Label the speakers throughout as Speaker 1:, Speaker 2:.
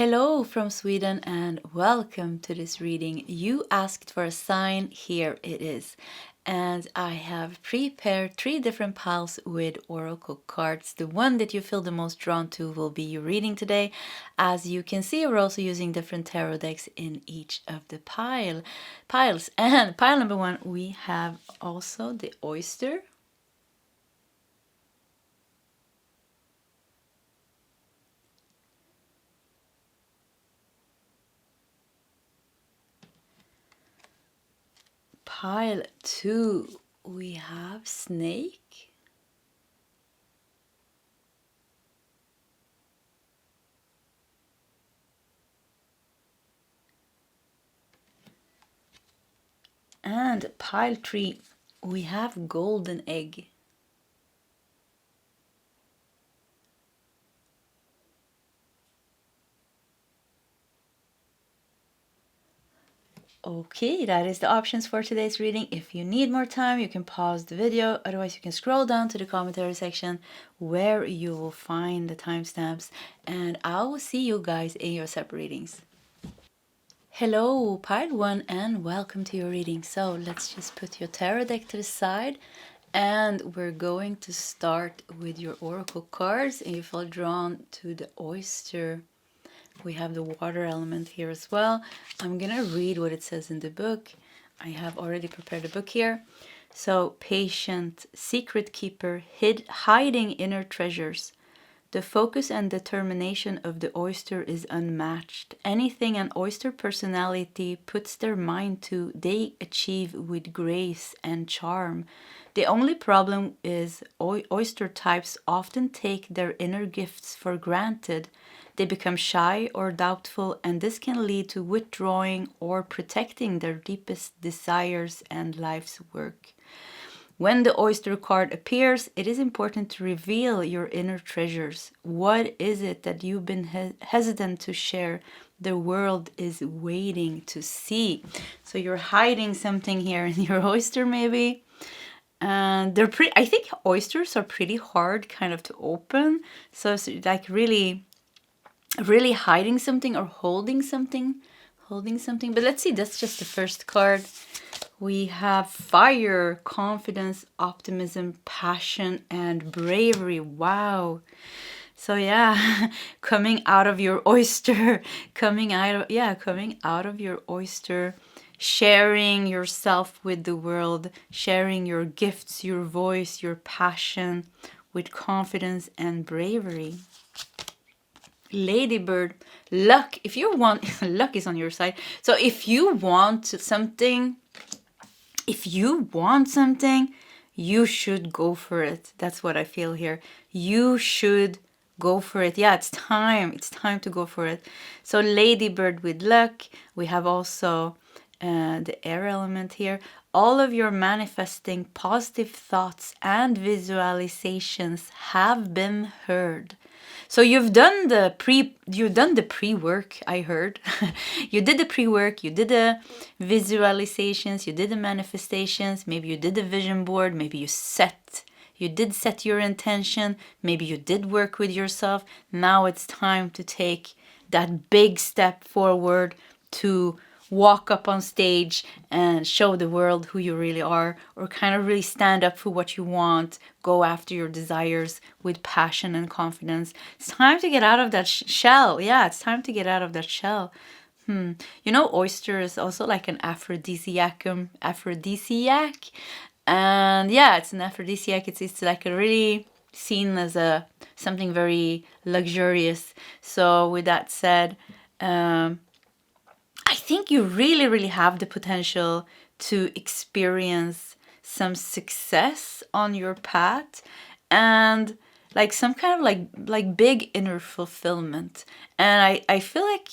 Speaker 1: Hello from Sweden and welcome to this reading. You asked for a sign, here it is. And I have prepared 3 different piles with oracle cards. The one that you feel the most drawn to will be your reading today. As you can see, we're also using different tarot decks in each of the piles. And pile number 1, we have also the oyster. Pile 2, we have snake. And pile 3, we have golden egg. Okay, that is the options for today's reading. If you need more time, you can pause the video. Otherwise, you can scroll down to the commentary section where you will find the timestamps. And I will see you guys in your separate readings. Hello, pile 1, and welcome to your reading. So let's just put your tarot deck to the side. And we're going to start with your oracle cards. And you feel drawn to the oyster. We have the water element here as well. I'm gonna read what it says in the book. I have already prepared a book here. So, patient, secret keeper, hiding inner treasures. The focus and determination of the oyster is unmatched. Anything an oyster personality puts their mind to, they achieve with grace and charm. The only problem is oyster types often take their inner gifts for granted. They become shy or doubtful, and this can lead to withdrawing or protecting their deepest desires and life's work. When the oyster card appears, it is important to reveal your inner treasures. What is it that you've been hesitant to share? The world is waiting to see. So you're hiding something here in your oyster, maybe. And they're pretty, I think oysters are pretty hard kind of to open. So it's like really hiding something or holding something. But let's see, that's just the first card. We have fire, confidence, optimism, passion, and bravery. Wow. So yeah, coming out of your oyster, coming out of your oyster, sharing yourself with the world, sharing your gifts, your voice, your passion with confidence and bravery. Ladybird, luck. If you want, luck is on your side. So if you want something, you should go for it. That's what I feel here. You should go for it. Yeah, it's time. It's time to go for it. So ladybird with luck. We have also the air element here. All of your manifesting positive thoughts and visualizations have been heard. So you've done the pre-work, I heard. You did the pre-work, you did the visualizations, you did the manifestations, maybe you did the vision board, maybe you did set your intention, maybe you did work with yourself. Now it's time to take that big step forward to walk up on stage and show the world who you really are, or kind of really stand up for what you want, go after your desires with passion and confidence. It's time to get out of that shell. Yeah, it's time to get out of that shell. You know, oyster is also like an aphrodisiac. And yeah, it's an aphrodisiac. It's like a really seen as something very luxurious. So with that said, I think you really, really have the potential to experience some success on your path and like some kind of like big inner fulfillment. And I feel like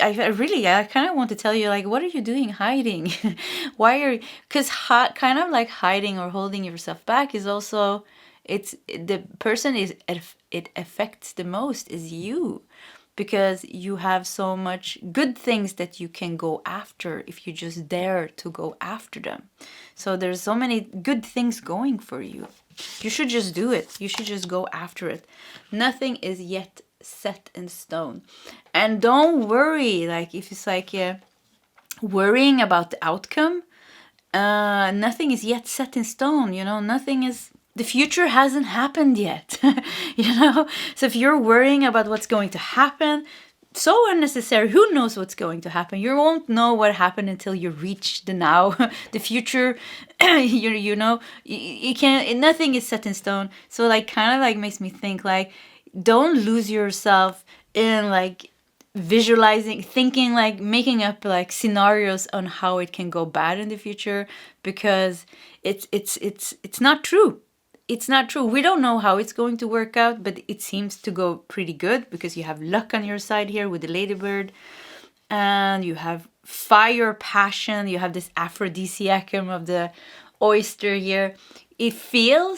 Speaker 1: I kind of want to tell you, like, what are you doing hiding? Why are you, because kind of like hiding or holding yourself back is also, it's the person it affects the most is you. Because you have so much good things that you can go after if you just dare to go after them. So there's so many good things going for you. You should just do it. You should just go after it. Nothing is yet set in stone. And don't worry, like if it's like worrying about the outcome, nothing is yet set in stone, you know, the future hasn't happened yet, you know? So if you're worrying about what's going to happen, so unnecessary. Who knows what's going to happen? You won't know what happened until you reach the now. The future, you know, you can't, nothing is set in stone. So like kind of like makes me think like, don't lose yourself in like visualizing, thinking, like making up like scenarios on how it can go bad in the future, because it's not true. It's not true. We don't know how it's going to work out, but it seems to go pretty good because you have luck on your side here with the ladybird, and you have fire, passion, you have this aphrodisiacum of the oyster here. I feel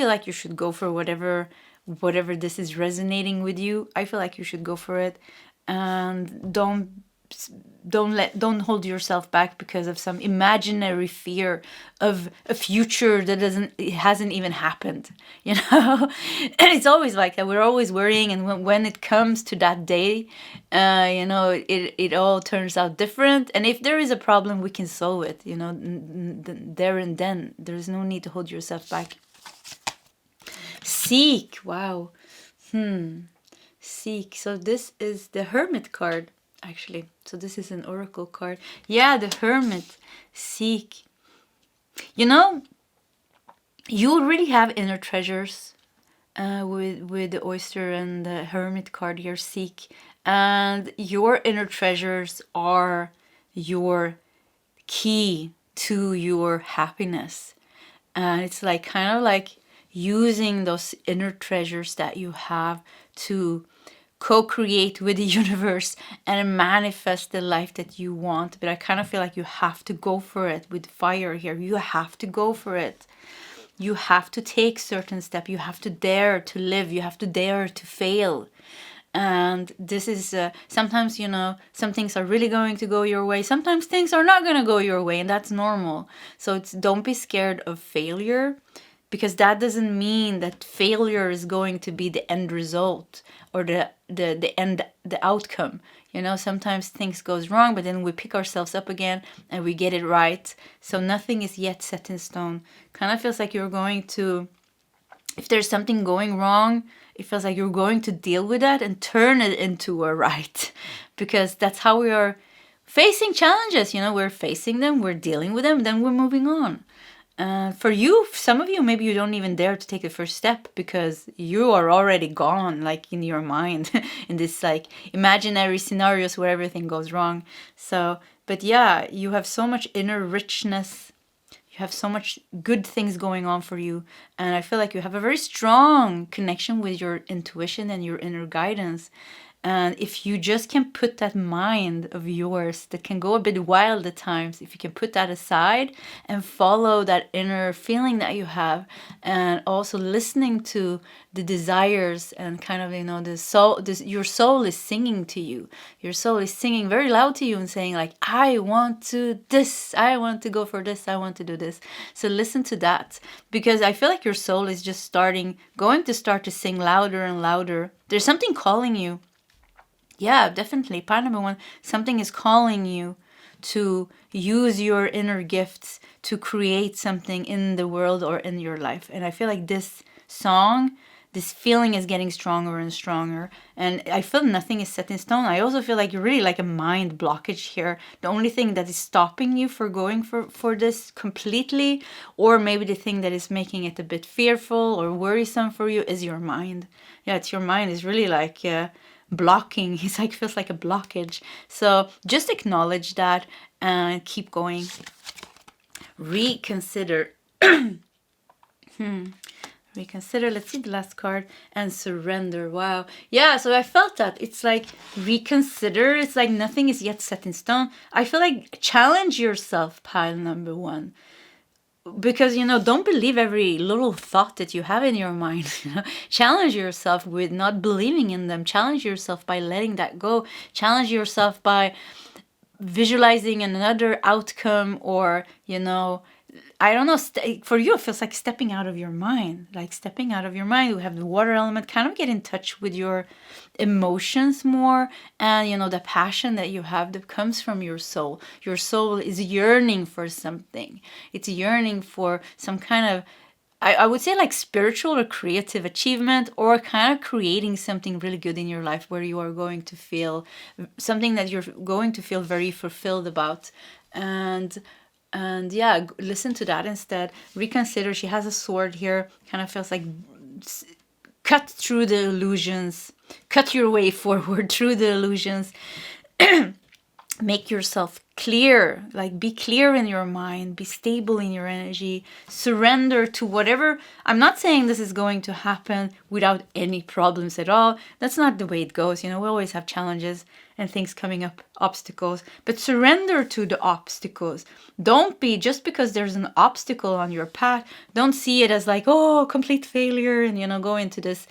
Speaker 1: like you should go for whatever this is resonating with you. I feel like you should go for it, and don't hold yourself back because of some imaginary fear of a future that hasn't even happened, you know. It's always like that. We're always worrying, and when it comes to that day, you know, it all turns out different. And if there is a problem, we can solve it, you know, there and then. There's no need to hold yourself back. Seek. Wow. Seek. So this is the Hermit card, actually. So this is an oracle card. Yeah, the Hermit. Seek. You know, you really have inner treasures with the oyster and the Hermit card here. Seek. And your inner treasures are your key to your happiness. And it's like kind of like using those inner treasures that you have to co-create with the universe and manifest the life that you want. But I kind of feel like you have to go for it with fire here. You have to go for it. You have to take certain steps. You have to dare to live. You have to dare to fail. And this is sometimes, you know, some things are really going to go your way. Sometimes things are not going to go your way, and that's normal. So don't be scared of failure, because that doesn't mean that failure is going to be the end result or the outcome. You know, sometimes things goes wrong, but then we pick ourselves up again and we get it right. So nothing is yet set in stone. Kind of feels like you're going to, if there's something going wrong, it feels like you're going to deal with that and turn it into a right, because that's how we are facing challenges. You know, we're facing them, we're dealing with them, then we're moving on. For you, some of you, maybe you don't even dare to take the first step because you are already gone, like in your mind, in this like imaginary scenarios where everything goes wrong. So, but yeah, you have so much inner richness. You have so much good things going on for you. And I feel like you have a very strong connection with your intuition and your inner guidance. And if you just can put that mind of yours that can go a bit wild at times, if you can put that aside and follow that inner feeling that you have, and also listening to the desires and kind of, you know, the soul, your soul is singing to you. Your soul is singing very loud to you and saying like, I want to this, I want to go for this, I want to do this. So listen to that, because I feel like your soul is just going to start to sing louder and louder. There's something calling you. Yeah, definitely. Part number one, something is calling you to use your inner gifts to create something in the world or in your life. And I feel like this song, this feeling is getting stronger and stronger. And I feel nothing is set in stone. I also feel like you're really like a mind blockage here. The only thing that is stopping you for going for this completely, or maybe the thing that is making it a bit fearful or worrisome for you, is your mind. Yeah, it's your mind is really like blocking. It's like, feels like a blockage. So just acknowledge that and keep going. Reconsider. Reconsider. Let's see the last card. And surrender. Wow. Yeah, so I felt that. It's like reconsider. It's like nothing is yet set in stone. I feel like challenge yourself, pile number one. Because, you know, don't believe every little thought that you have in your mind. You know? Challenge yourself with not believing in them. Challenge yourself by letting that go. Challenge yourself by visualizing another outcome, or, you know, I don't know, for you it feels like stepping out of your mind. Like stepping out of your mind. We have the water element, kind of get in touch with your emotions more, and you know, the passion that you have that comes from your soul. Your soul is yearning for something. It's yearning for some kind of, I would say, like spiritual or creative achievement, or kind of creating something really good in your life where you are going to feel something that you're going to feel very fulfilled about. And yeah, listen to that instead. Reconsider. She has a sword here, kind of feels like cut through the illusions, cut your way forward through the illusions. Make yourself clear, like be clear in your mind, be stable in your energy, surrender to whatever. I'm not saying this is going to happen without any problems at all. That's not the way it goes. You know, we always have challenges and things coming up, obstacles, but surrender to the obstacles. Don't be, just because there's an obstacle on your path, don't see it as like, oh, complete failure, and, you know, go into this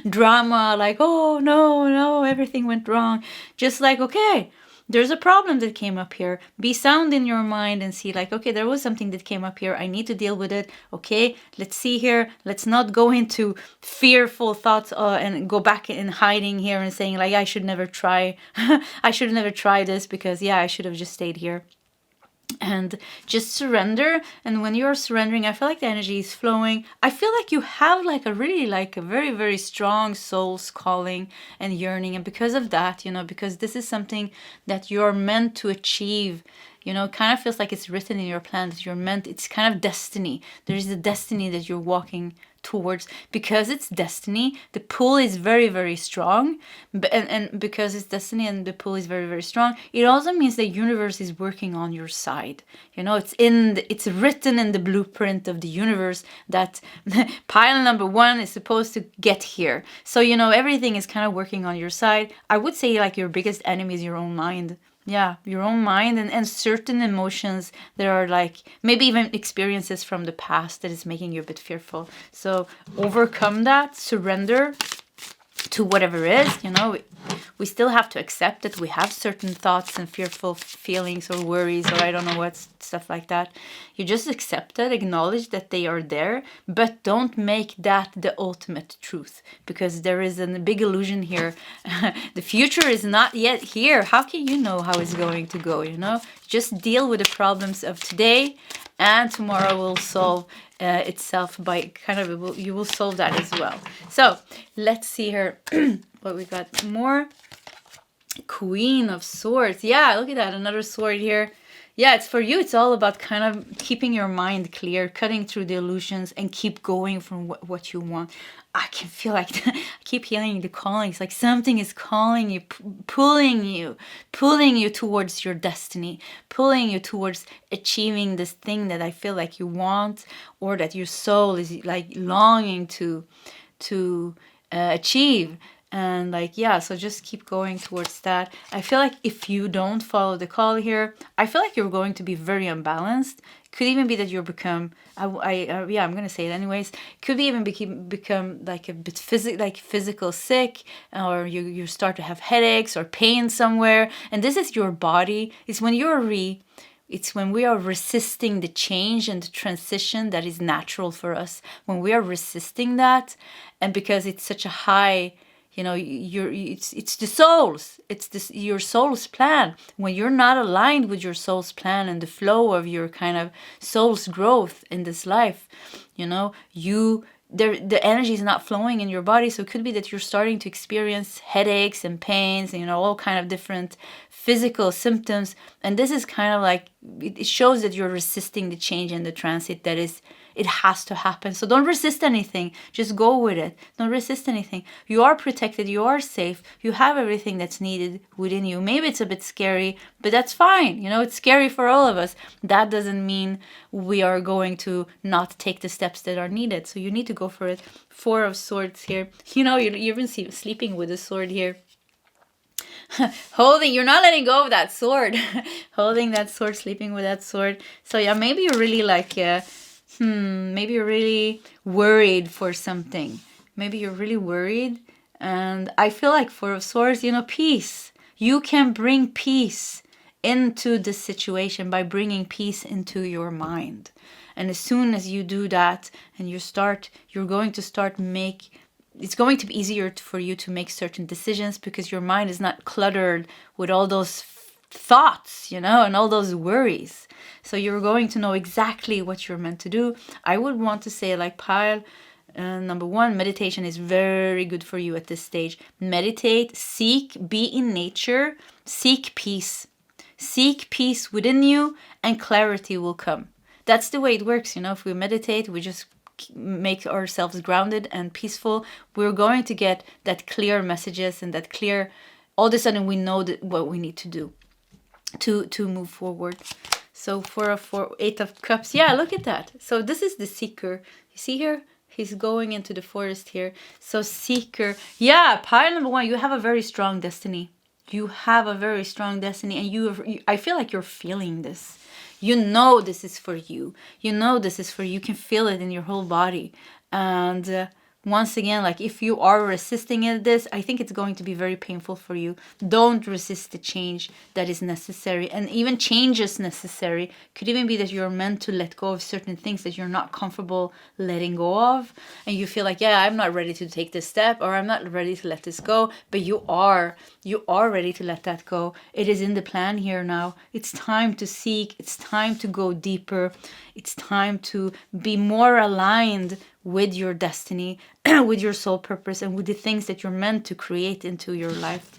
Speaker 1: drama like, oh, no, everything went wrong. Just like, okay, there's a problem that came up here. Be sound in your mind and see like, okay, there was something that came up here. I need to deal with it. Okay, let's see here. Let's not go into fearful thoughts and go back in hiding here and saying like, I should never try. I should never try this because, yeah, I should have just stayed here. And just surrender. And when you're surrendering, I feel like the energy is flowing. I feel like you have like a really, like a very, very strong soul's calling and yearning. And because of that, you know, because this is something that you're meant to achieve, you know, it kind of feels like it's written in your plan that you're meant, it's kind of destiny. There is a destiny that you're walking towards. Because it's destiny, the pull is very, very strong. And because it's destiny and the pull is very, very strong, it also means the universe is working on your side. You know, it's written in the blueprint of the universe that pile number 1 is supposed to get here. So, you know, everything is kind of working on your side. I would say like your biggest enemy is your own mind. Yeah, your own mind and certain emotions that are like maybe even experiences from the past that is making you a bit fearful. So overcome that, surrender to whatever is, you know. We still have to accept that we have certain thoughts and fearful feelings or worries or I don't know what, stuff like that. You just accept it, acknowledge that they are there, but don't make that the ultimate truth, because there is a big illusion here. The future is not yet here. How can you know how it's going to go, you know? Just deal with the problems of today, and tomorrow will solve itself by kind of, you will solve that as well. So let's see here what we got more. Queen of Swords. Yeah, look at that, another sword here. Yeah, it's for you. It's all about kind of keeping your mind clear, cutting through the illusions, and keep going from what you want. I can feel like I keep hearing the calling. It's like something is calling you, pulling you towards your destiny, pulling you towards achieving this thing that I feel like you want, or that your soul is like longing to achieve. And like, yeah, so just keep going towards that. I feel like if you don't follow the call here, I feel like you're going to be very unbalanced. Could even be that you'll become, yeah, I'm gonna say it anyways. Could even become like a bit physical sick, or you start to have headaches or pain somewhere. And this is your body. It's when it's when we are resisting the change and the transition that is natural for us. When we are resisting that, and because it's such a high, you know, it's the soul's, your soul's plan. When you're not aligned with your soul's plan and the flow of your kind of soul's growth in this life, you know, the energy is not flowing in your body. So it could be that you're starting to experience headaches and pains and, you know, all kind of different physical symptoms. And this is kind of like, it shows that you're resisting the change and the transit that is, it has to happen. So don't resist anything. Just go with it. Don't resist anything. You are protected. You are safe. You have everything that's needed within you. Maybe it's a bit scary, but that's fine. You know, it's scary for all of us. That doesn't mean we are going to not take the steps that are needed. So you need to go for it. 4 of Swords here. You know, you're even sleeping with a sword here. You're not letting go of that sword. Holding that sword, sleeping with that sword. So yeah, maybe you're really like, maybe you're really worried for something. Maybe you're really worried. And I feel like 4 of Swords, you know, peace. You can bring peace into the situation by bringing peace into your mind. And as soon as you do that and you're going to start it's going to be easier for you to make certain decisions because your mind is not cluttered with all those thoughts, and all those worries. So you're going to know exactly what you're meant to do. I would want to say, like, Pile, number one, meditation is very good for you at this stage. Meditate, be in nature, seek peace. Seek peace within you and clarity will come. That's the way it works. If we meditate, we just make ourselves grounded and peaceful. We're going to get that clear messages and that clear, all of a sudden we know what we need to do to move forward. So for 8 of Cups, yeah, look at that. So this is the seeker. You see here? He's going into the forest here. So seeker. Yeah, pile number 1, you have a very strong destiny. You have a very strong destiny, and I feel like you're feeling this. This is for you. This is for you. You can feel it in your whole body. And once again, like, if you are resisting this, I think it's going to be very painful for you. Don't resist the change that is necessary. And even changes necessary could even be that you're meant to let go of certain things that you're not comfortable letting go of. And you feel like, yeah, I'm not ready to take this step, or I'm not ready to let this go. But you are ready to let that go. It is in the plan here now. It's time to seek. It's time to go deeper. It's time to be more aligned with your destiny, with your soul purpose, and with the things that you're meant to create into your life.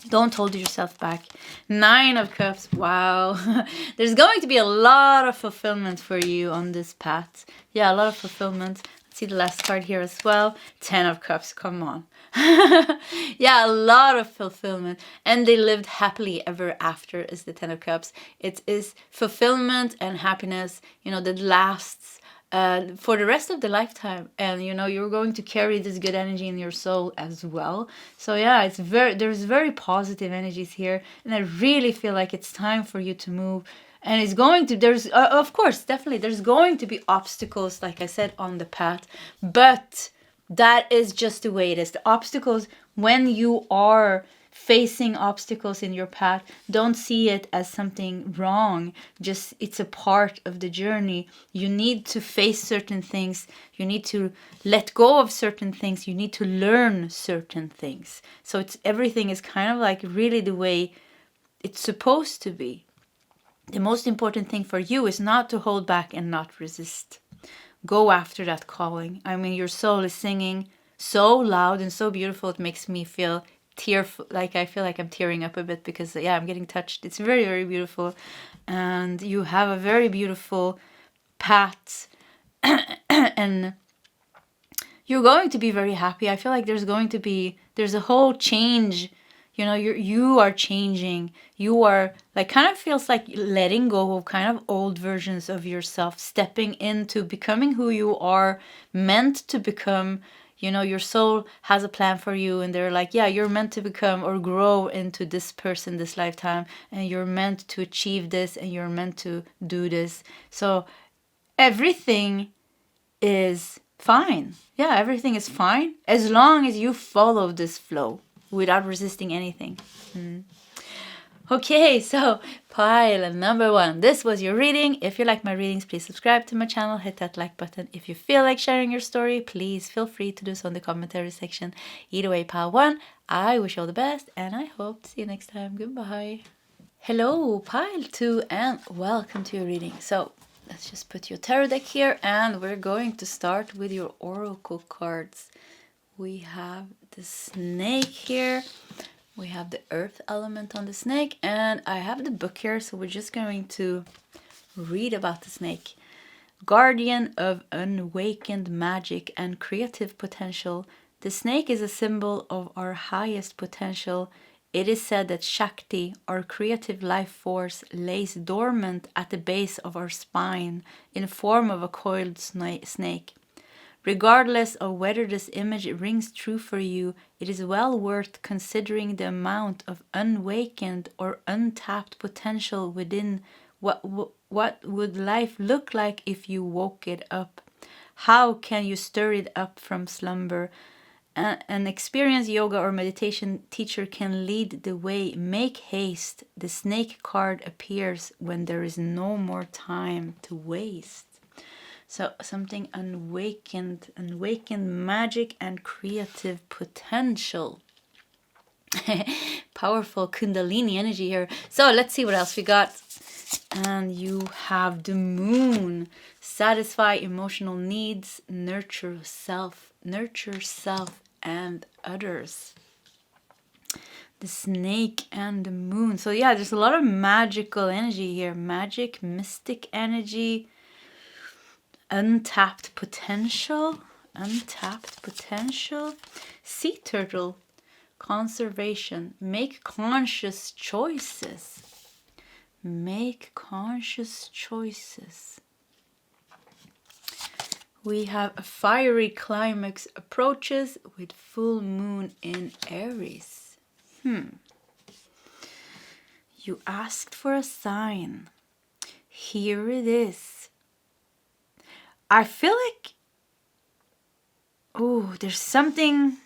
Speaker 1: Don't hold yourself back. 9 of Cups. Wow. There's going to be a lot of fulfillment for you on this path. Yeah, a lot of fulfillment. Let's see the last card here as well. 10 of Cups. Come on. Yeah, a lot of fulfillment. And they lived happily ever after is the 10 of Cups. It is fulfillment and happiness, that lasts for the rest of the lifetime. And you're going to carry this good energy in your soul as well. So yeah, there's very positive energies here, and I really feel like it's time for you to move. And it's going to, there's of course, definitely there's going to be obstacles, like I said, on the path, but that is just the way it is. The obstacles, when you are facing obstacles in your path, don't see it as something wrong. Just, it's a part of the journey. You need to face certain things. You need to let go of certain things. You need to learn certain things. So everything is kind of like really the way it's supposed to be. The most important thing for you is not to hold back and not resist. Go after that calling. I mean, your soul is singing so loud and so beautiful. It makes me feel tearful. Like, I feel like I'm tearing up a bit because, yeah, I'm getting touched. It's very, very beautiful. And you have a very beautiful path. And you're going to be very happy. I feel like there's a whole change. You are changing. You are, like, kind of feels like letting go of kind of old versions of yourself, stepping into becoming who you are meant to become. Your soul has a plan for you, and they're like, yeah, you're meant to become or grow into this person this lifetime, and you're meant to achieve this, and you're meant to do this. So everything is fine. Yeah, everything is fine as long as you follow this flow without resisting anything. Okay, so pile number 1. This was your reading. If you like my readings, please subscribe to my channel. Hit that like button. If you feel like sharing your story, please feel free to do so in the commentary section. Either way, pile 1, I wish you all the best, and I hope to see you next time. Goodbye. Hello, pile 2, and welcome to your reading. So let's just put your tarot deck here, and we're going to start with your oracle cards. We have the snake here. We have the earth element on the snake, and I have the book here, so we're just going to read about the snake. Guardian of unawakened magic and creative potential, the snake is a symbol of our highest potential. It is said that Shakti, our creative life force, lays dormant at the base of our spine in form of a coiled snake. Regardless of whether this image rings true for you, it is well worth considering the amount of unawakened or untapped potential within. What would life look like if you woke it up? How can you stir it up from slumber? An experienced yoga or meditation teacher can lead the way. Make haste. The snake card appears when there is no more time to waste. So something awakened magic and creative potential. Powerful Kundalini energy here. So let's see what else we got. And you have the moon. Satisfy emotional needs, nurture self and others. The snake and the moon. So yeah, there's a lot of magical energy here. Magic, mystic energy, untapped potential. Sea turtle. Conservation. Make conscious choices. We have a fiery climax approaches with full moon in Aries. You asked for a sign. Here it is. I feel like, there's something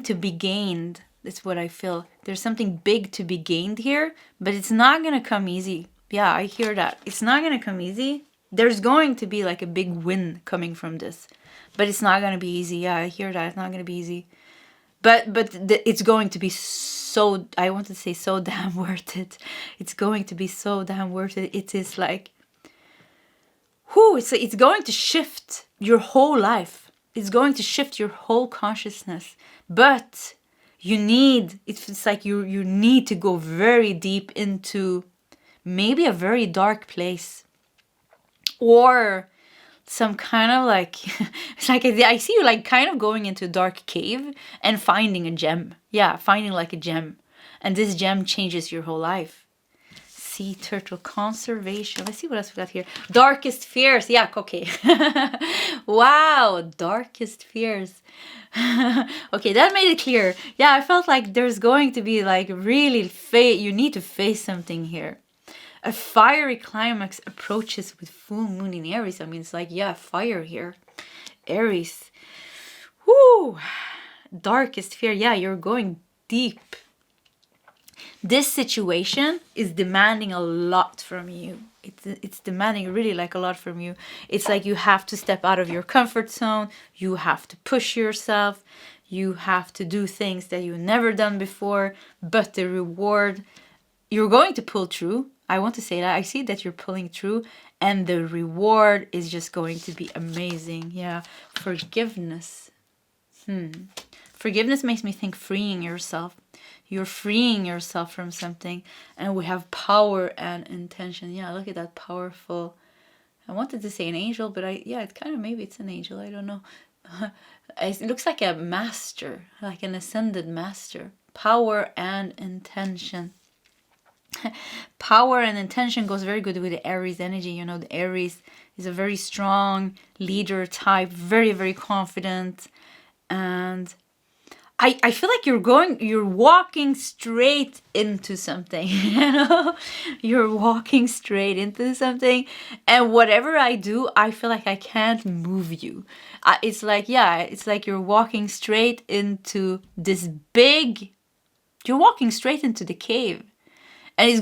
Speaker 1: to be gained. That's what I feel. There's something big to be gained here, but it's not going to come easy. Yeah, I hear that. It's not going to come easy. There's going to be like a big win coming from this, but it's not going to be easy. Yeah, I hear that. It's not going to be easy. But it's going to be so, I want to say so damn worth it. It's going to be so damn worth it. It is like, it's going to shift your whole life. It's going to shift your whole consciousness. But it's like you need to go very deep into maybe a very dark place. Or some kind of like, it's like I see you like kind of going into a dark cave and finding a gem. Yeah, finding like a gem. And this gem changes your whole life. Sea turtle conservation. Let's see what else we got here. Darkest fears. Yeah, okay. Wow, darkest fears. Okay, that made it clear. Yeah, I felt like there's going to be like really you need to face something here. A fiery climax approaches with full moon in Aries. I mean, it's like, yeah, fire here. Aries. Whoo! Darkest fear. Yeah, you're going deep. This situation is demanding a lot from you. It's demanding really like a lot from you. It's like you have to step out of your comfort zone. You have to push yourself. You have to do things that you've never done before. But the reward, you're going to pull through. I want to say that. I see that you're pulling through. And the reward is just going to be amazing. Yeah. Forgiveness. Forgiveness makes me think freeing yourself. You're freeing yourself from something. And we have power and intention. Yeah, look at that powerful. I wanted to say an angel, but it's kind of, maybe it's an angel. I don't know. It looks like a master, like an ascended master. Power and intention. Power and intention goes very good with the Aries energy. You know, the Aries is a very strong leader type, very, very confident. And I feel like you're walking straight into something, you know? You're walking straight into something. And whatever I do, I feel like I can't move you. It's like you're walking straight into this big, you're walking straight into the cave. And it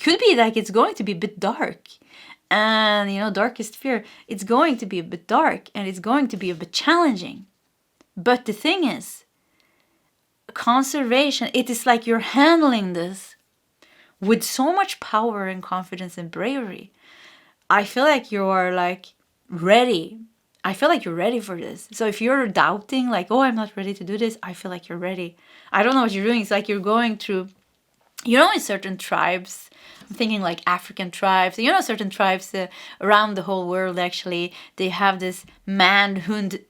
Speaker 1: could be like it's going to be a bit dark. And, you know, darkest fear, it's going to be a bit dark and it's going to be a bit challenging. But the thing is, conservation, it is like you're handling this with so much power and confidence and bravery. I feel like you are like ready. I feel like you're ready for this. So if you're doubting, like, oh, I'm not ready to do this, I feel like you're ready. I don't know what you're doing. It's like you're going through, you know, in certain tribes, I'm thinking like African tribes, you know, certain tribes around the whole world, actually, they have this manhood,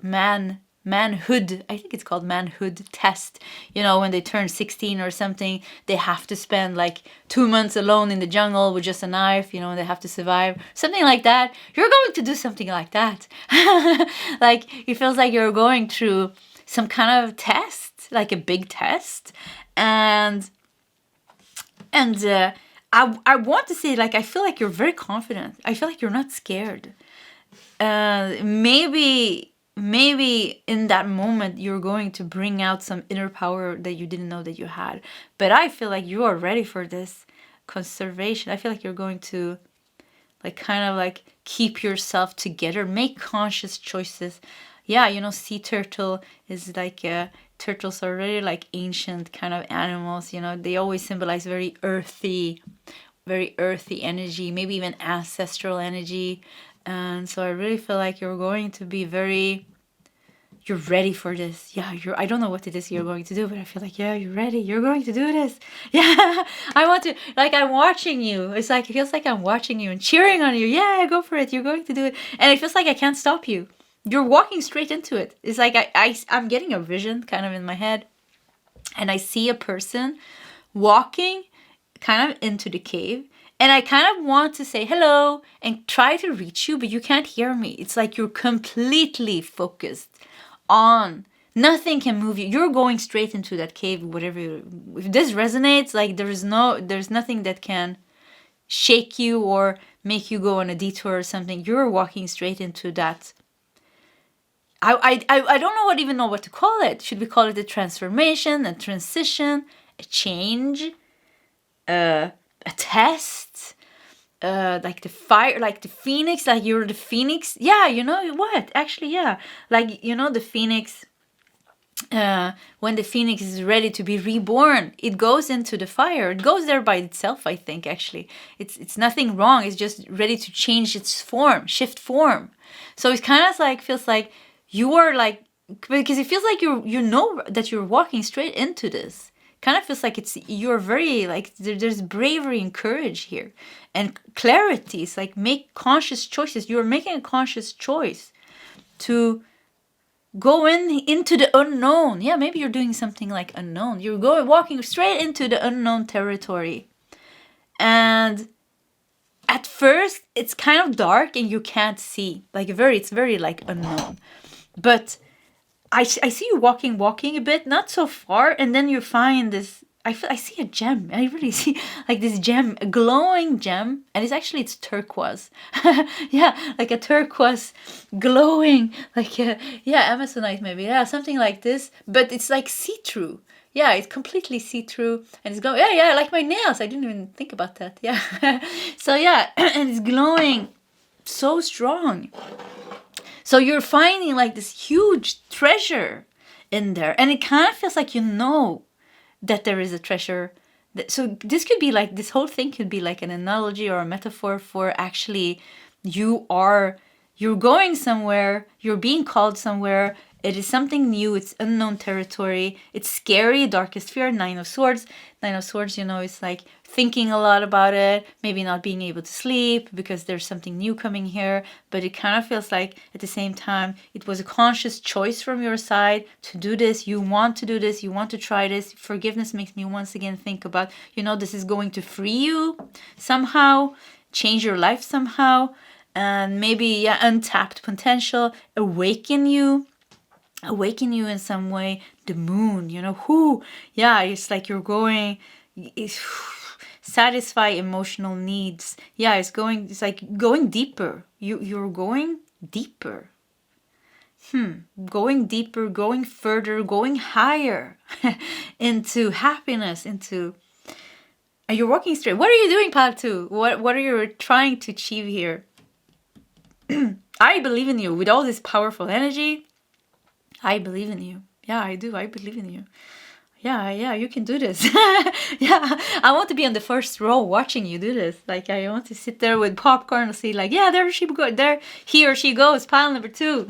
Speaker 1: I think it's called manhood test. You know, when they turn 16 or something, they have to spend like 2 months alone in the jungle with just a knife, you know, and they have to survive. Something like that. You're going to do something like that. Like, it feels like you're going through some kind of test, like a big test. And I want to say, like, I feel like you're very confident. I feel like you're not scared. maybe in that moment you're going to bring out some inner power that you didn't know that you had. But I feel like you are ready for this conservation. I feel like you're going to like kind of like keep yourself together, make conscious choices. Yeah, you know, sea turtle is like turtles are really like ancient kind of animals, you know. They always symbolize very earthy energy, maybe even ancestral energy. And so I really feel like you're going to be you're ready for this. Yeah, I don't know what it is you're going to do, but I feel like, yeah, you're ready. You're going to do this. Yeah, I want to, like, I'm watching you. It's like, it feels like I'm watching you and cheering on you. Yeah, go for it. You're going to do it. And it feels like I can't stop you. You're walking straight into it. It's like I'm getting a vision kind of in my head. And I see a person walking kind of into the cave. And I kind of want to say hello and try to reach you, but you can't hear me. It's like you're completely focused on. Nothing can move you. You're going straight into that cave, whatever. If this resonates, like there's nothing that can shake you or make you go on a detour or something. You're walking straight into that. I don't know even know what to call it. Should we call it a transformation, a transition, a change, a test? Like the fire, like the phoenix, like you're the phoenix. Yeah, you know what? Actually, yeah, like you know the phoenix. When the phoenix is ready to be reborn, it goes into the fire. It goes there by itself. I think actually, it's nothing wrong. It's just ready to change its form, shift form. So it kind of like feels like you are like, because it feels like you know that you're walking straight into this. Kind of feels like you're very like there's bravery and courage here and clarity. It's like make conscious choices. You're making a conscious choice to go into the unknown. Yeah, maybe you're doing something like unknown. You're walking straight into the unknown territory. And at first it's kind of dark and you can't see. Like it's very like unknown. But I see you walking a bit, not so far, and then you find this. I see a gem. I really see like this gem, a glowing gem, and it's turquoise. Yeah, like a turquoise, glowing, like Amazonite maybe. Yeah, something like this. But it's like see-through. Yeah, it's completely see-through, and it's glowing. Yeah, like my nails. I didn't even think about that. Yeah. So yeah, and it's glowing so strong. So you're finding like this huge treasure in there. And it kind of feels like you know that there is a treasure. So this could be like, this whole thing could be like an analogy or a metaphor for actually you're going somewhere, you're being called somewhere. It is something new. It's unknown territory. It's scary. Darkest fear. 9 of Swords. 9 of Swords, you know, it's like thinking a lot about it. Maybe not being able to sleep because there's something new coming here. But it kind of feels like at the same time, it was a conscious choice from your side to do this. You want to do this. You want to try this. Forgiveness makes me once again think about, you know, this is going to free you somehow, change your life somehow, and maybe untapped potential, awaken you in some way. The moon, you know, it's like you're going, satisfy emotional needs. Yeah, it's like going deeper. You're going deeper. Going deeper, going further, going higher into happiness, into. And you're walking straight. What are you doing, Patu? What are you trying to achieve here? I believe in you with all this powerful energy. I believe in you. Yeah, I do. I believe in you. Yeah, you can do this. Yeah, I want to be on the first row watching you do this. Like, I want to sit there with popcorn and see, like, yeah, he or she goes, pile number 2.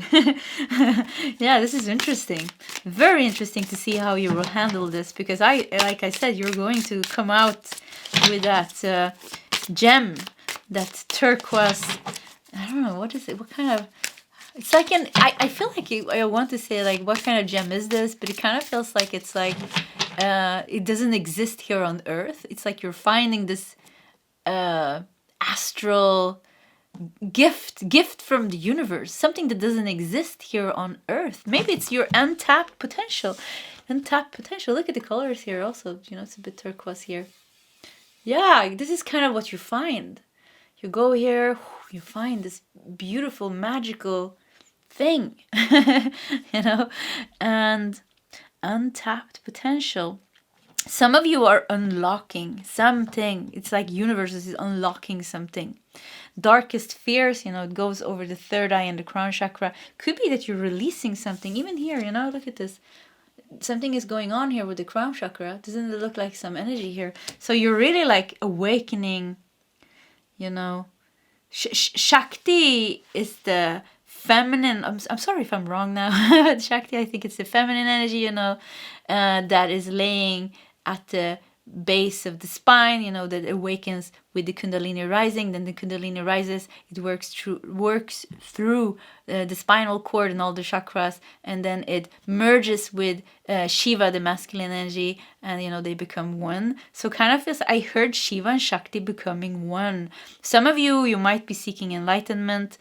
Speaker 1: Yeah, this is interesting. Very interesting to see how you will handle this, because like I said, you're going to come out with that gem, that turquoise. I don't know, what is it? What kind of... It's like I feel like I want to say like what kind of gem is this, but it kind of feels like it's like it doesn't exist here on Earth. It's like you're finding this astral gift from the universe, something that doesn't exist here on Earth. Maybe it's your untapped potential. Look at the colors here also, you know, it's a bit turquoise here. Yeah, this is kind of what you find. You go here, you find this beautiful, magical thing. You know, and untapped potential. Some of you are unlocking something. It's like universe is unlocking something. Darkest fears, you know, it goes over the third eye and the crown chakra. Could be that you're releasing something. Even here, you know, look at this. Something is going on here with the crown chakra. Doesn't it look like some energy here? So you're really like awakening, you know. Shakti is the feminine. I'm sorry if I'm wrong now. Shakti, I think it's the feminine energy, you know, that is laying at the base of the spine, you know, that awakens with the Kundalini rising. Then the Kundalini rises, it works through the spinal cord and all the chakras, and then it merges with Shiva, the masculine energy, and you know, they become one. So kind of as I heard Shiva and Shakti becoming one. Some of you might be seeking enlightenment.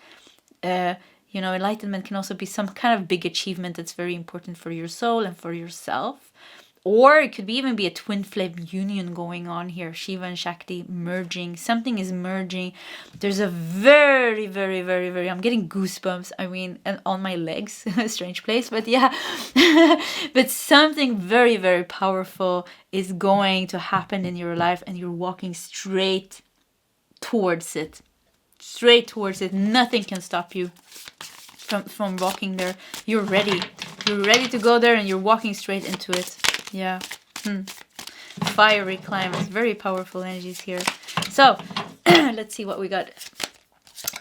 Speaker 1: You know, enlightenment can also be some kind of big achievement that's very important for your soul and for yourself. Or it could even be a twin flame union going on here. Shiva and Shakti merging. Something is merging. There's a very, very, very, very... I'm getting goosebumps. I mean, and on my legs. Strange place, but yeah. But something very, very powerful is going to happen in your life, and you're walking straight towards it. Straight towards it. Nothing can stop you from walking there. You're ready. You're ready to go there, and you're walking straight into it. Yeah. Fiery climax. Very powerful energies here. So, let's see what we got.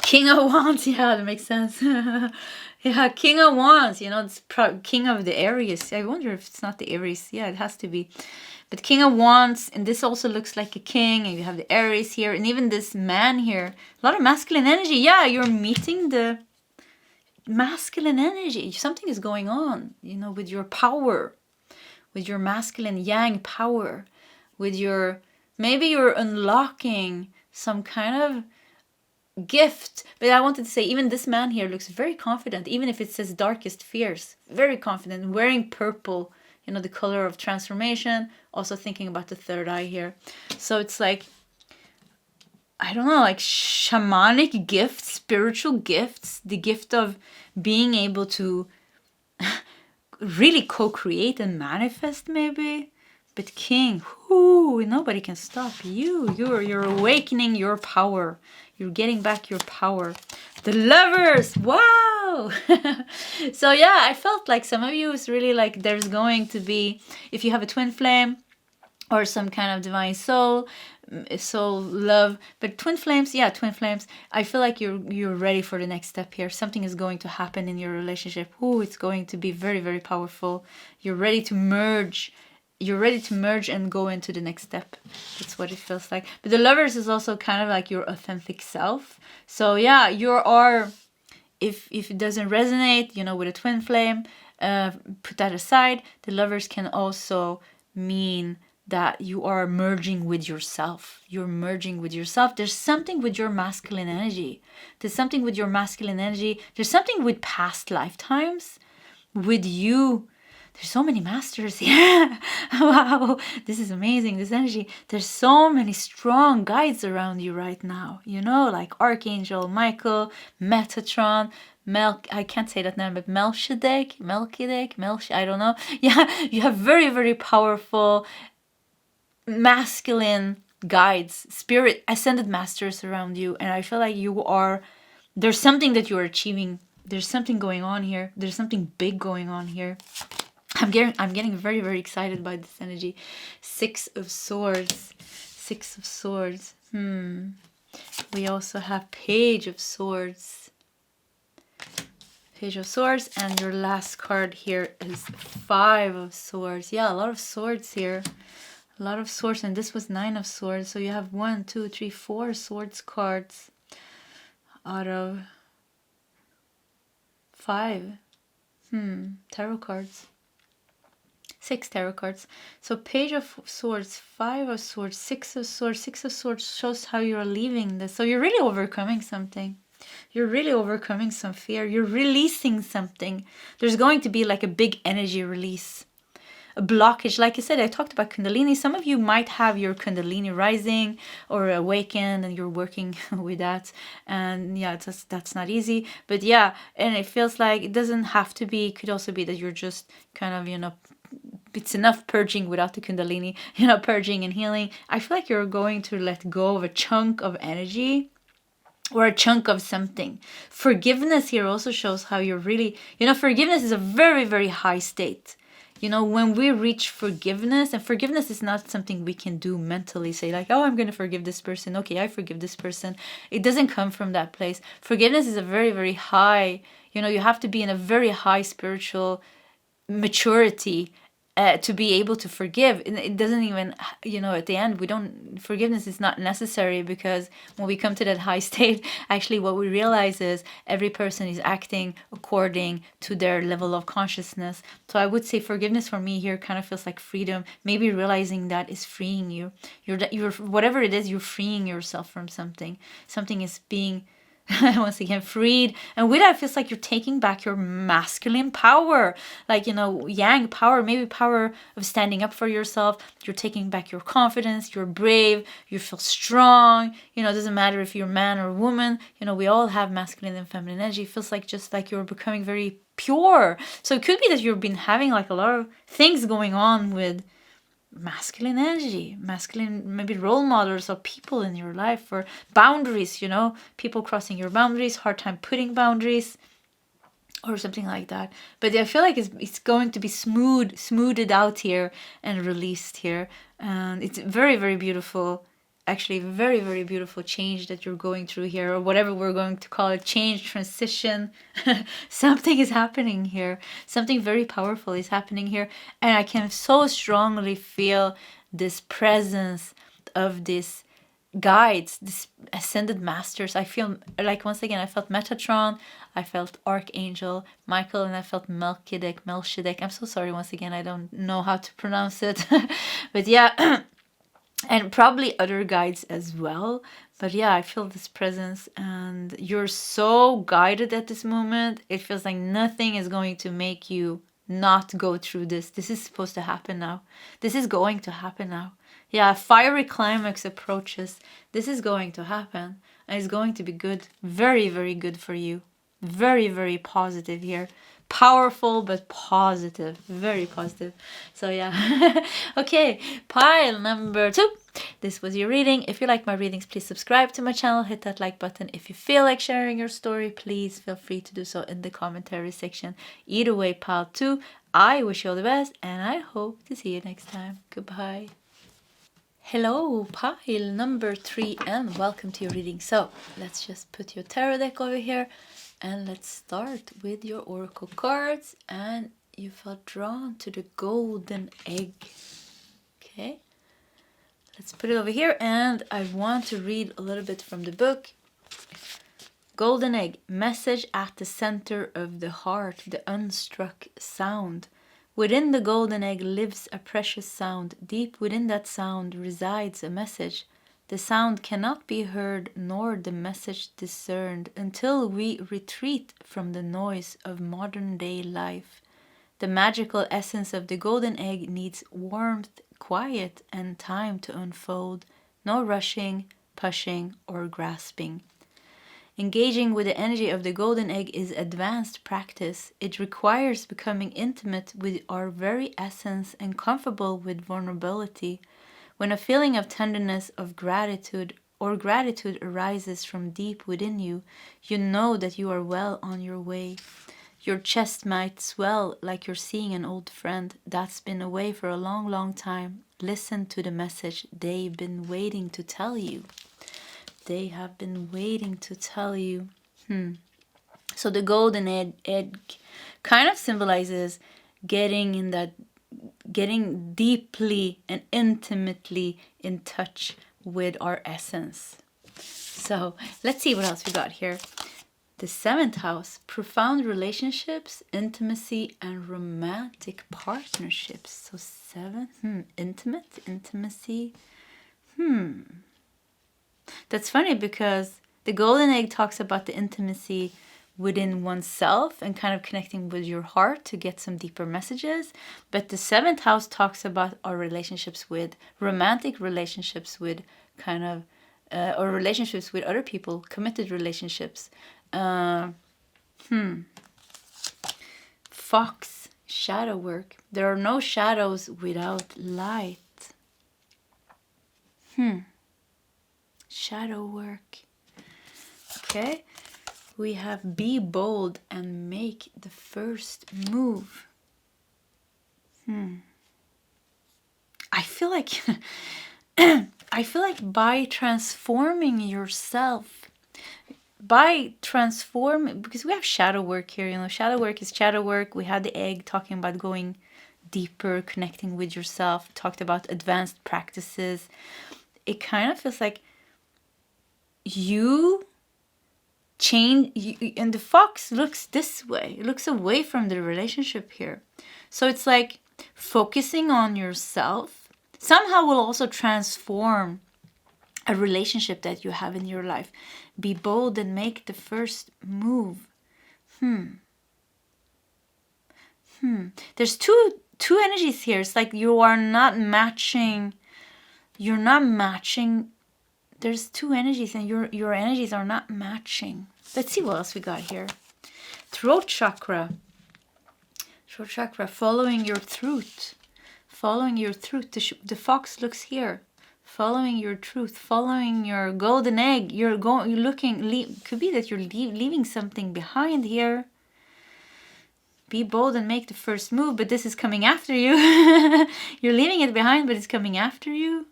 Speaker 1: King of Wands. Yeah, that makes sense. Yeah, King of Wands. You know, it's King of the Aries. I wonder if it's not the Aries. Yeah, it has to be. But King of Wands, and this also looks like a king, and you have the Aries here, and even this man here. A lot of masculine energy. Yeah, you're meeting the masculine energy. Something is going on, you know, with your power. With your masculine yang power, with your, maybe you're unlocking some kind of gift. But I wanted to say, even this man here looks very confident, even if it says darkest fears, very confident, wearing purple, you know, the color of transformation, also thinking about the third eye here. So it's like, I don't know, like shamanic gifts, spiritual gifts, the gift of being able to really co-create and manifest, maybe. But king, nobody can stop you. You're awakening your power. You're getting back your power. The Lovers, wow. So yeah, I felt like some of you is really like there's going to be, if you have a twin flame or some kind of divine soul love, but twin flames, yeah, twin flames, I feel like you're ready for the next step here. Something is going to happen in your relationship. It's going to be very, very powerful. You're ready to merge and go into the next step. That's what it feels like. But the Lovers is also kind of like your authentic self. So yeah, if it doesn't resonate, you know, with a twin flame, put that aside. The Lovers can also mean that you are merging with yourself. You're merging with yourself. There's something with your masculine energy. There's something with your masculine energy. There's something with past lifetimes. With you. There's so many masters. Yeah. Wow. This is amazing. This energy. There's so many strong guides around you right now. You know, like Archangel Michael, Metatron, I can't say that name, but Melchizedek, I don't know. Yeah, you have very, very powerful masculine guides, spirit, ascended masters around you, and I feel like there's something that you're achieving. There's something going on here. There's something big going on here. I'm getting very, very excited by this energy. Six of Swords. We also have Page of Swords. And your last card here is Five of Swords. Yeah, a lot of swords here. A lot of swords, and this was Nine of Swords. So you have 1, 2, 3, 4 swords cards out of 5. Tarot cards. 6 tarot cards. So Page of Swords, 5 of Swords, 6 of Swords. 6 of Swords shows how you're leaving this. So you're really overcoming something. You're really overcoming some fear. You're releasing something. There's going to be like a big energy release. a blockage. Like I said, I talked about Kundalini. Some of you might have your Kundalini rising or awakened, and you're working with that. And yeah, that's not easy. But yeah, and it feels like it doesn't have to be. It could also be that you're just kind of, it's enough purging without the Kundalini, purging and healing. I feel like you're going to let go of a chunk of energy or a chunk of something. Forgiveness here also shows how you're really, forgiveness is a very, very high state. When we reach forgiveness, and forgiveness is not something we can do mentally, say like, oh, I'm going to forgive this person. Okay, I forgive this person. It doesn't come from that place. Forgiveness is a very, very high, you have to be in a very high spiritual maturity to be able to forgive. And it doesn't even, at the end, forgiveness is not necessary, because when we come to that high state, actually what we realize is every person is acting according to their level of consciousness. So I would say forgiveness for me here kind of feels like freedom. Maybe realizing that is freeing you. You're whatever it is, you're freeing yourself from something. Something is being once again freed, and with that, it feels like you're taking back your masculine power, like yang power, maybe power of standing up for yourself. You're taking back your confidence. You're brave. You feel strong. It doesn't matter if you're a man or a woman. We all have masculine and feminine energy. It feels like just like you're becoming very pure. So it could be that you've been having like a lot of things going on with masculine energy, masculine maybe role models or people in your life, or boundaries, people crossing your boundaries, hard time putting boundaries or something like that. But I feel like it's going to be smoothed out here and released here, and it's very, very beautiful. Actually, very, very beautiful change that you're going through here, or whatever we're going to call it, change, transition. Something is happening here. Something very powerful is happening here. And I can so strongly feel this presence of this guides, this ascended masters. I feel like, once again, I felt Metatron, I felt Archangel Michael, and I felt Melchizedek. I'm so sorry, once again, I don't know how to pronounce it. But yeah, and probably other guides as well. But yeah, I feel this presence, and you're so guided at this moment. It feels like nothing is going to make you not go through this. This is supposed to happen now. This is going to happen now. Yeah, fiery climax approaches. This is going to happen, and it's going to be good. Very, very good for you. Very, very positive here. Powerful but positive. Very positive. So yeah. Okay, pile number 2. This was your reading. If you like my readings, please subscribe to my channel. Hit that like button. If you feel like sharing your story, please feel free to do so in the commentary section. Either way, pile 2, I wish you all the best, and I hope to see you next time. Goodbye. Hello, pile number 3, and welcome to your reading. So let's just put your tarot deck over here, and let's start with your oracle cards. And you felt drawn to the golden egg. Okay, let's put it over here, and I want to read a little bit from the book. Golden egg, message at the center of the heart, the unstruck sound. Within the golden egg lives a precious sound. Deep within that sound resides a message. The sound cannot be heard nor the message discerned until we retreat from the noise of modern day life. The magical essence of the golden egg needs warmth, quiet, and time to unfold. No rushing, pushing, or grasping. Engaging with the energy of the golden egg is advanced practice. It requires becoming intimate with our very essence and comfortable with vulnerability. When a feeling of tenderness, of gratitude arises from deep within you, you know that you are well on your way. Your chest might swell like you're seeing an old friend that's been away for a long, long time. Listen to the message they've been waiting to tell you. They have been waiting to tell you. So the golden egg kind of symbolizes getting deeply and intimately in touch with our essence. So let's see what else we got here. The 7th house, profound relationships, intimacy, and romantic partnerships. So 7, intimacy. That's funny, because the golden egg talks about the intimacy within oneself and kind of connecting with your heart to get some deeper messages. But the 7th house talks about our relationships with romantic relationships, with kind of or relationships with other people, committed relationships. Fox, shadow work. There are no shadows without light. Shadow work. Okay. We have be bold and make the first move. I feel like I feel like by transforming yourself, because we have shadow work here, you know, shadow work is shadow work. We had the egg talking about going deeper, connecting with yourself, talked about advanced practices. It kind of feels like you change, and the fox looks this way. It looks away from the relationship here. So it's like focusing on yourself somehow will also transform a relationship that you have in your life. Be bold and make the first move. There's two energies here. It's like you are not matching. You're not matching. There's two energies and your energies are not matching. Let's see what else we got here. Throat chakra. Throat chakra, following your truth. Following your truth. The fox looks here. Following your truth, following your golden egg. You're looking, could be that you're leaving something behind here. Be bold and make the first move, but this is coming after you. You're leaving it behind, but it's coming after you.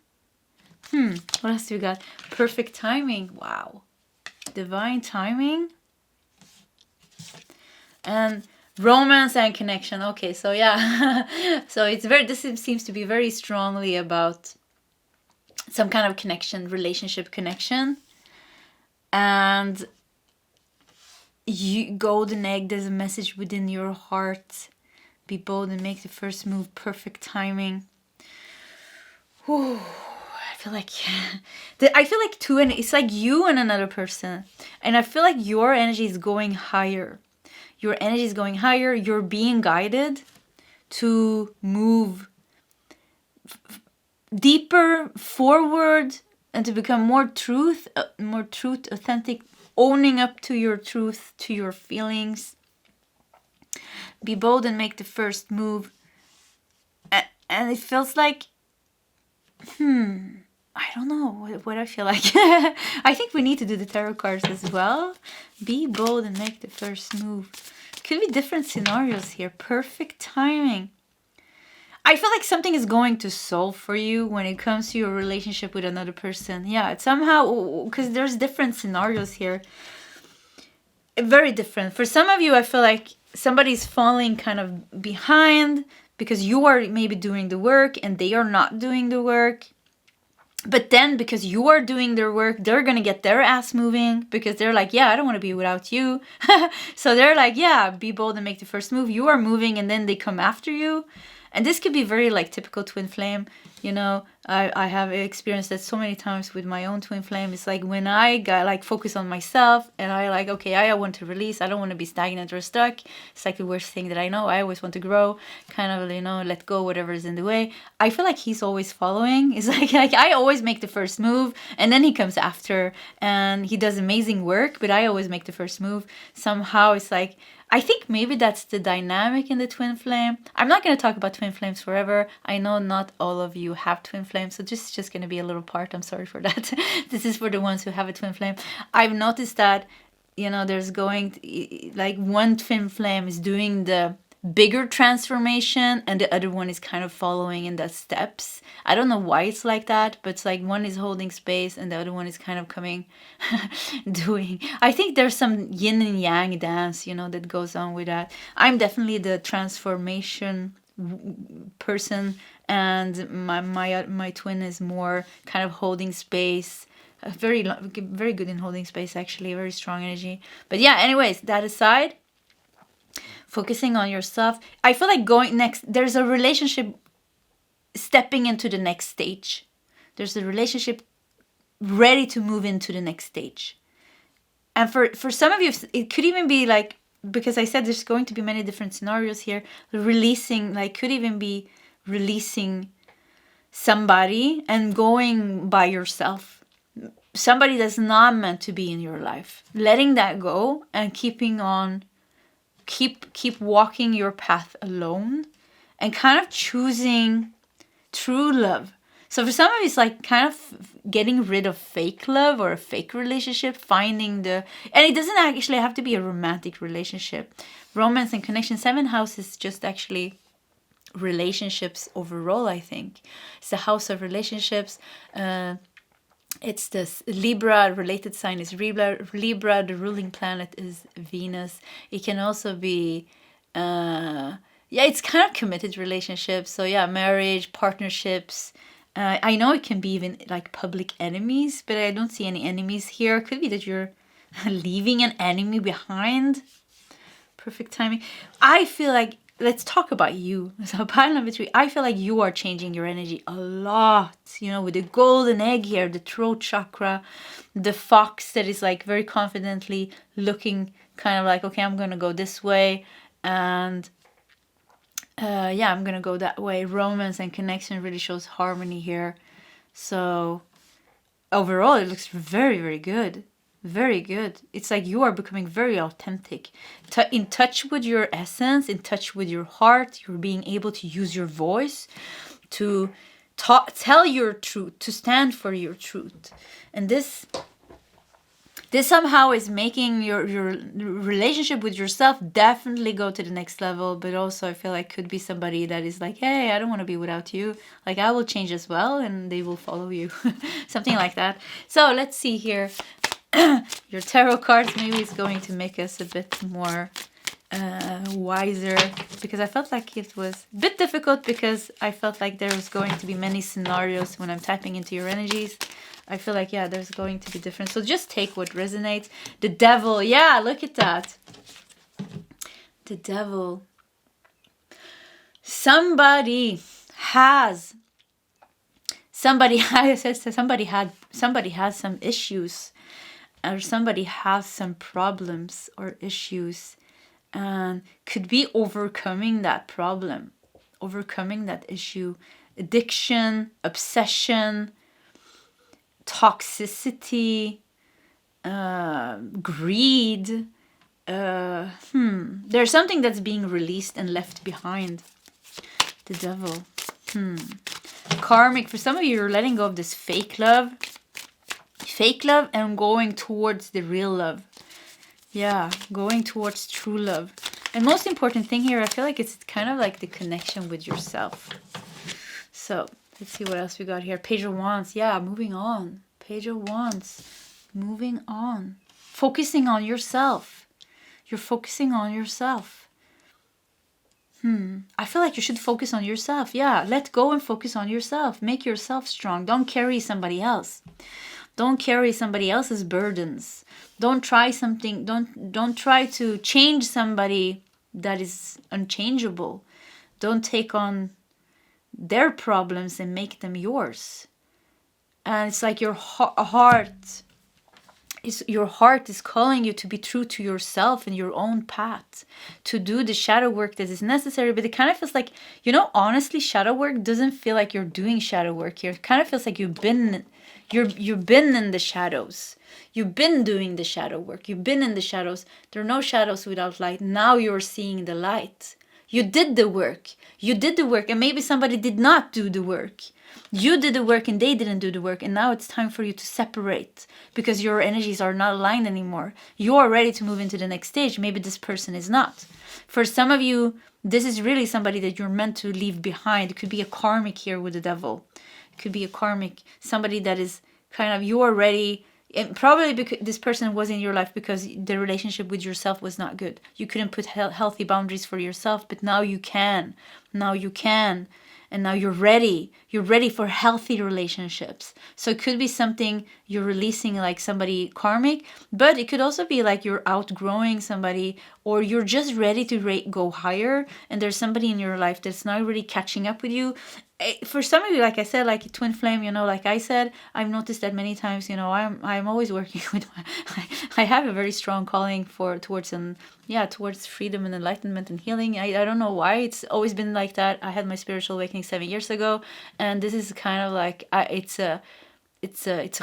Speaker 1: What else do we got? Perfect timing. Wow. Divine timing. And romance and connection. Okay, so yeah. So this seems to be very strongly about some kind of connection, relationship connection. And golden egg, there's a message within your heart. Be bold and make the first move. Perfect timing. Whew. I feel like it's like you and another person. And I feel like your energy is going higher. Your energy is going higher. You're being guided to move deeper forward and to become more truth, authentic, owning up to your truth, to your feelings. Be bold and make the first move. And it feels like, I don't know what I feel like. I think we need to do the tarot cards as well. Be bold and make the first move. Could be different scenarios here. Perfect timing. I feel like something is going to solve for you when it comes to your relationship with another person. Yeah, it's somehow, because there's different scenarios here. Very different. For some of you, I feel like somebody's falling kind of behind because you are maybe doing the work and they are not doing the work. But then because you are doing their work, they're going to get their ass moving because they're like, yeah, I don't want to be without you. So they're like, yeah, be bold and make the first move. You are moving and then they come after you. And this could be very like typical twin flame. You know, I have experienced that so many times with my own twin flame. It's like when I got like focus on myself and I like, okay, I want to release. I don't want to be stagnant or stuck. It's like the worst thing that I know. I always want to grow, kind of, you know, let go whatever is in the way. I feel like he's always following. It's like I always make the first move and then he comes after and he does amazing work, but I always make the first move. Somehow it's like, I think maybe that's the dynamic in the twin flame. I'm not going to talk about twin flames forever. I know not all of you have twin flames, so this is just going to be a little part. I'm sorry for that. This is for the ones who have a twin flame. I've noticed that, you know, there's like one twin flame is doing the bigger transformation and the other one is kind of following in the steps. I don't know why it's like that, but it's like one is holding space and the other one is kind of coming doing. I think there's some yin and yang dance, you know, that goes on with that. I'm definitely the transformation person and my twin is more kind of holding space. Very good in holding space, actually. Very strong energy. But yeah, anyways, that aside, focusing on yourself. I feel like going next, there's a relationship stepping into the next stage. There's a relationship ready to move into the next stage. And for some of you, it could even be like, because I said there's going to be many different scenarios here, releasing, like, could even be releasing somebody and going by yourself. Somebody that's not meant to be in your life. Letting that go and keeping on, keep walking your path alone and kind of choosing true love. So for some of you, it's like kind of getting rid of fake love or a fake relationship, finding and it doesn't actually have to be a romantic relationship. Romance and connection, 7th house is just actually relationships overall, I think. It's the house of relationships. It's this Libra, related sign is Libra, the ruling planet is Venus. It can also be, it's kind of committed relationships. So yeah, marriage, partnerships. I know it can be even like public enemies, but I don't see any enemies here. It could be that you're leaving an enemy behind. Perfect timing. I feel like, let's talk about you. So pile number 3, I feel like you are changing your energy a lot. You know, with the golden egg here, the throat chakra, the fox that is like very confidently looking kind of like, okay, I'm going to go this way. And I'm going to go that way. Romance and connection really shows harmony here. So overall, it looks very, very good. Very good. It's like you are becoming very authentic, in touch with your essence, in touch with your heart. You're being able to use your voice to tell your truth, to stand for your truth. And this somehow is making your relationship with yourself definitely go to the next level. But also I feel like could be somebody that is like, hey, I don't want to be without you. Like, I will change as well and they will follow you. Something like that. So let's see here. Your tarot cards maybe is going to make us a bit more wiser, because I felt like it was a bit difficult, because I felt like there was going to be many scenarios when I'm tapping into your energies. I feel like, yeah, there's going to be different. So just take what resonates. The devil. Yeah, look at that. The devil. Somebody has some issues, or somebody has some problems or issues, and could be overcoming that problem, overcoming that issue. Addiction, obsession, toxicity, greed. There's something that's being released and left behind. The devil. Karmic. For some of you, you're letting go of this fake love and going towards the real love. Yeah, going towards true love. And most important thing here, I feel like it's kind of like the connection with yourself. So let's see what else we got here. Page of Wands. Yeah, moving on. Page of Wands. Moving on. Focusing on yourself. You're focusing on yourself. I feel like you should focus on yourself. Yeah, let go and focus on yourself. Make yourself strong. Don't carry somebody else. Don't carry somebody else's burdens. Don't try something. Don't try to change somebody that is unchangeable. Don't take on their problems and make them yours. And it's like your heart is calling you to be true to yourself and your own path, to do the shadow work that is necessary. But it kind of feels like, honestly, shadow work doesn't feel like you're doing shadow work here. It kind of feels like you've been in the shadows. You've been doing the shadow work. You've been in the shadows. There are no shadows without light. Now you're seeing the light. You did the work. And maybe somebody did not do the work. You did the work and they didn't do the work. And now it's time for you to separate, because your energies are not aligned anymore. You are ready to move into the next stage. Maybe this person is not. For some of you, this is really somebody that you're meant to leave behind. It could be a karmic here with the devil. It could be a karmic. Somebody that is kind of, you are ready. And probably because this person was in your life because the relationship with yourself was not good. You couldn't put healthy boundaries for yourself, but now you can. And now you're ready. You're ready for healthy relationships. So it could be something you're releasing, like somebody karmic, but it could also be like you're outgrowing somebody, or you're just ready to go higher, and there's somebody in your life that's not really catching up with you. for some of you, like I said, like twin flame, you know, like I said, I've noticed that many times, you know, I'm always working with I have a very strong calling towards freedom and enlightenment and healing. I don't know why it's always been like that. I had my spiritual awakening 7 years ago, and this is kind of like it's a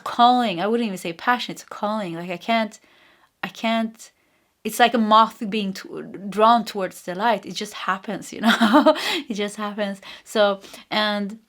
Speaker 1: calling. I wouldn't even say passion. It's a calling. Like I can't. It's like a moth being drawn towards the light. It just happens, you know. It just happens. So and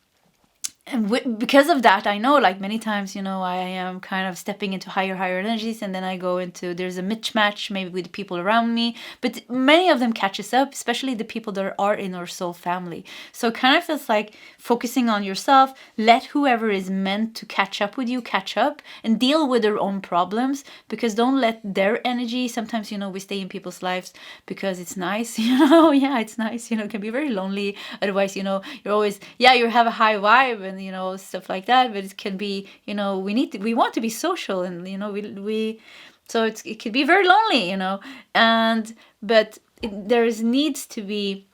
Speaker 1: because of that, I know, like many times, you know, I am kind of stepping into higher energies, and then I go into, there's a mismatch maybe with the people around me, but many of them catches up, especially the people that are in our soul family. So it kind of feels like focusing on yourself, let whoever is meant to catch up with you catch up and deal with their own problems, because don't let their energy, sometimes, you know, we stay in people's lives because it's nice, you know. Yeah, it's nice, you know, it can be very lonely. Otherwise, you know, you're always, yeah, you have a high vibe and, you know, stuff like that, but it can be, you know, we want to be social, and, you know, we so it could be very lonely, you know. And but there needs to be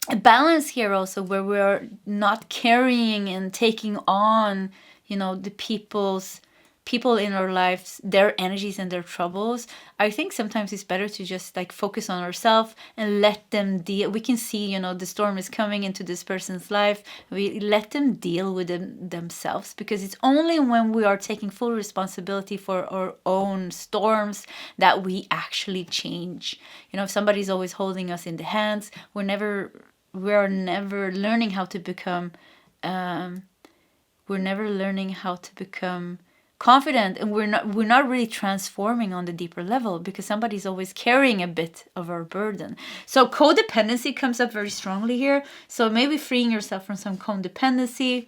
Speaker 1: a balance here also, where we're not carrying and taking on, you know, the people in our lives, their energies and their troubles. I think sometimes it's better to just like focus on ourselves and let them deal. We can see, you know, the storm is coming into this person's life. We let them deal with themselves, because it's only when we are taking full responsibility for our own storms that we actually change. You know, if somebody's always holding us in the hands, we're never learning how to become confident, and we're not really transforming on the deeper level, because somebody's always carrying a bit of our burden. So codependency comes up very strongly here. So maybe freeing yourself from some codependency,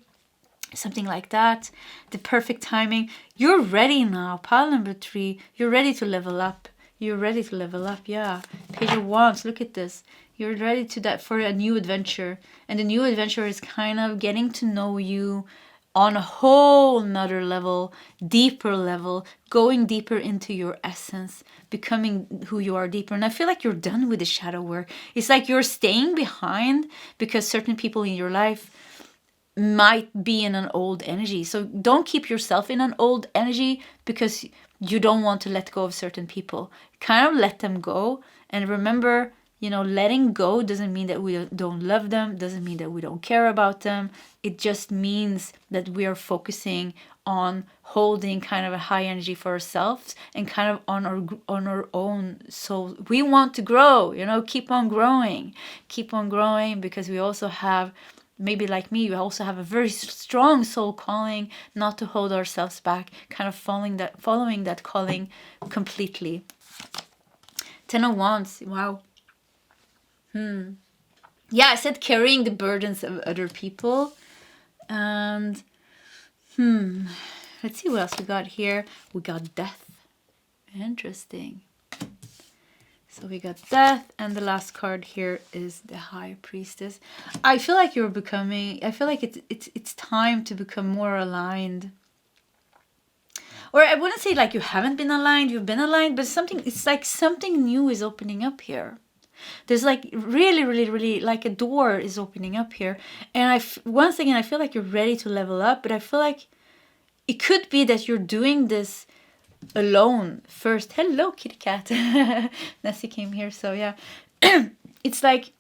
Speaker 1: something like that. The perfect timing. You're ready now. Pile number 3. You're ready to level up. You're ready to level up. Yeah. Page of Wands. Look at this. You're ready for a new adventure. And the new adventure is kind of getting to know you on a whole nother level, deeper level, going deeper into your essence, becoming who you are deeper. And I feel like you're done with the shadow work. It's like you're staying behind because certain people in your life might be in an old energy. So don't keep yourself in an old energy because you don't want to let go of certain people. Kind of let them go. And remember, you know, letting go doesn't mean that we don't love them, doesn't mean that we don't care about them. It just means that we are focusing on holding kind of a high energy for ourselves and kind of on our own soul. We want to grow, you know, keep on growing, because we also have, maybe like me, we also have a very strong soul calling, not to hold ourselves back, kind of following that calling completely. 10 of Wands, wow. Yeah, I said carrying the burdens of other people. And let's see what else we got here. We got death. Interesting. So we got death, and the last card here is the High Priestess. I feel like it's time to become more aligned. Or I wouldn't say like you haven't been aligned, you've been aligned, but it's like something new is opening up here. There's like really like a door is opening up here. And once again, I feel like you're ready to level up, but I feel like it could be that you're doing this alone first. Hello, kitty cat. Nessie came here, so yeah. It's like,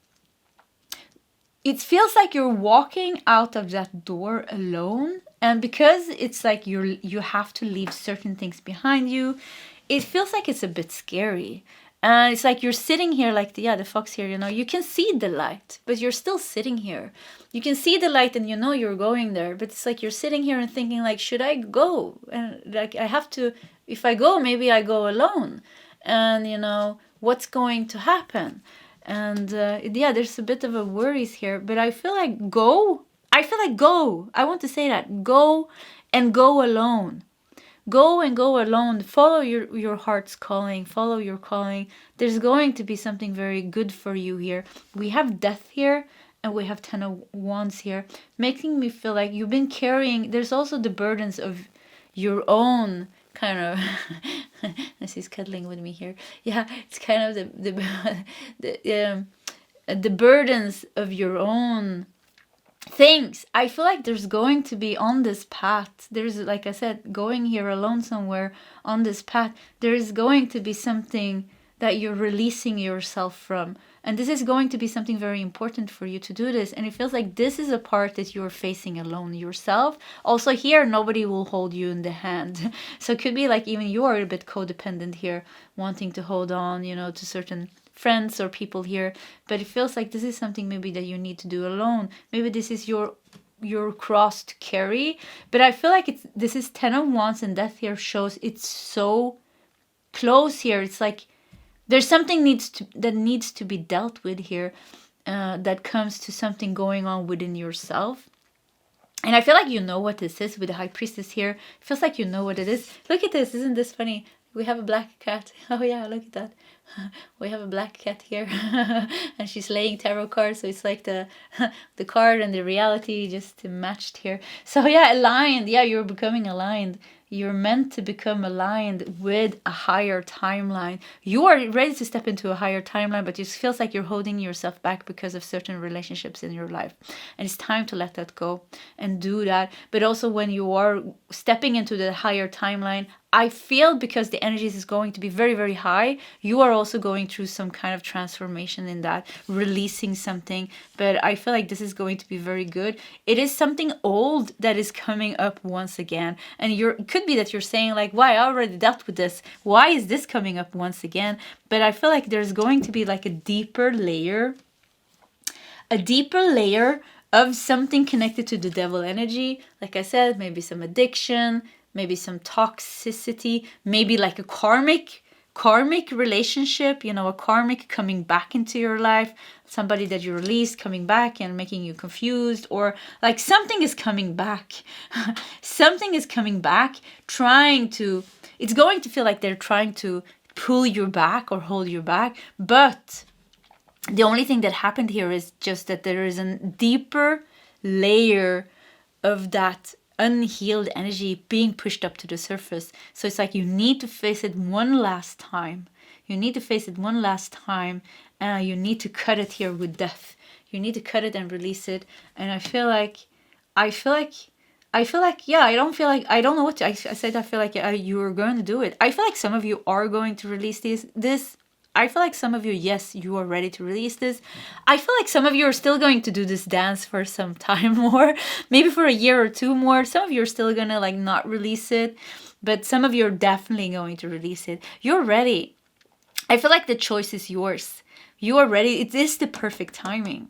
Speaker 1: it feels like you're walking out of that door alone. And because it's like you have to leave certain things behind you, it feels like it's a bit scary. And it's like you're sitting here like the fox here, you know, you can see the light, but you're still sitting here. You can see the light and you know you're going there, but it's like you're sitting here and thinking like, should I go? And like, I have to, if I go, maybe I go alone. And you know, what's going to happen? And there's a bit of a worries here, but I feel like go. I want to say that. Go and go alone. Go and go alone. Follow your heart's calling. Follow your calling. There's going to be something very good for you here. We have death here, and we have 10 of Wands here, making me feel like you've been carrying. There's also the burdens of your own kind of. This is cuddling with me here. Yeah, it's kind of the burdens of your own things. I feel like there's going to be on this path. There's, like I said, going here alone somewhere on this path. There is going to be something that you're releasing yourself from. And this is going to be something very important for you to do this. And it feels like this is a part that you're facing alone yourself. Also here, nobody will hold you in the hand. So it could be like even you are a bit codependent here, wanting to hold on, you know, to certain friends or people here. But it feels like this is something maybe that you need to do alone. Maybe this is your cross to carry. But I feel like this is 10 of Wands, and Death here shows it's so close here. It's like there's something that needs to be dealt with here, that comes to something going on within yourself. And I feel like you know what this is with the High Priestess here. It feels like you know what it is. Look at this. Isn't this funny? We have a black cat. Oh yeah, look at that. We have a black cat here. And she's laying tarot cards. So it's like the card and the reality just matched here. So yeah, aligned. Yeah, you're becoming aligned. You're meant to become aligned with a higher timeline. You are ready to step into a higher timeline, but it feels like you're holding yourself back because of certain relationships in your life. And it's time to let that go and do that. But also when you are stepping into the higher timeline, I feel because the energies is going to be very, very high, you are also going through some kind of transformation in that, releasing something. But I feel like this is going to be very good. It is something old that is coming up once again. And it could be that you're saying like, why, I already dealt with this. Why is this coming up once again? But I feel like there's going to be like a deeper layer of something connected to the devil energy. Like I said, maybe some addiction, maybe some toxicity, maybe like a karmic relationship, you know, a karmic coming back into your life, somebody that you released coming back and making you confused, or like something is coming back. Something is coming back, it's going to feel like they're trying to pull you back or hold you back. But the only thing that happened here is just that there is a deeper layer of that unhealed energy being pushed up to the surface. So it's like you need to face it one last time. You need to face it one last time. You need to cut it here with death. You need to cut it and release it. And I feel like, yeah, I don't know what to, I said I feel like you are going to do it. I feel like some of you are going to release this. I feel like some of you, yes, you are ready to release this. I feel like some of you are still going to do this dance for some time more, maybe for a year or two more. Some of you are still gonna like not release it, but some of you are definitely going to release it. You're ready. I feel like the choice is yours. You are ready. It is the perfect timing.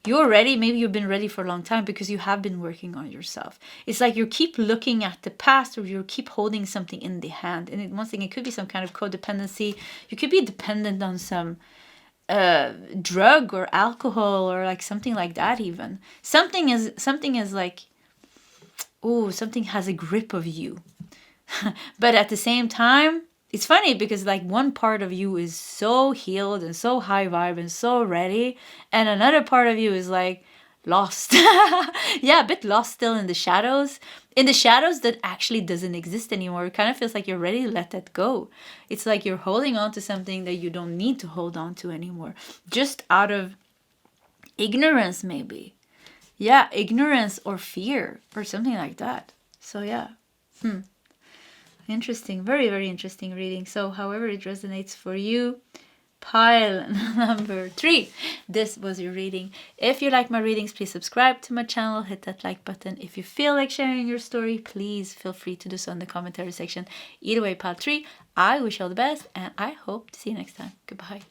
Speaker 1: You're ready. Maybe you've been ready for a long time because you have been working on yourself. It's like you keep looking at the past, or you keep holding something in the hand. And one thing, it could be some kind of codependency. You could be dependent on some drug or alcohol or like something like that even. Something is like, oh, something has a grip of you. But at the same time, it's funny because like one part of you is so healed and so high vibe and so ready, and another part of you is like lost. Yeah, a bit lost still in the shadows. In the shadows that actually doesn't exist anymore. It kind of feels like you're ready to let that go. It's like you're holding on to something that you don't need to hold on to anymore. Just out of ignorance maybe. Yeah, ignorance or fear or something like that. So yeah. Interesting. Very, very interesting reading. So however it resonates for you, pile number 3. This was your reading. If you like my readings, please subscribe to my channel. Hit that like button. If you feel like sharing your story, please feel free to do so in the commentary section. Either way, pile 3, I wish you all the best, and I hope to see you next time. Goodbye.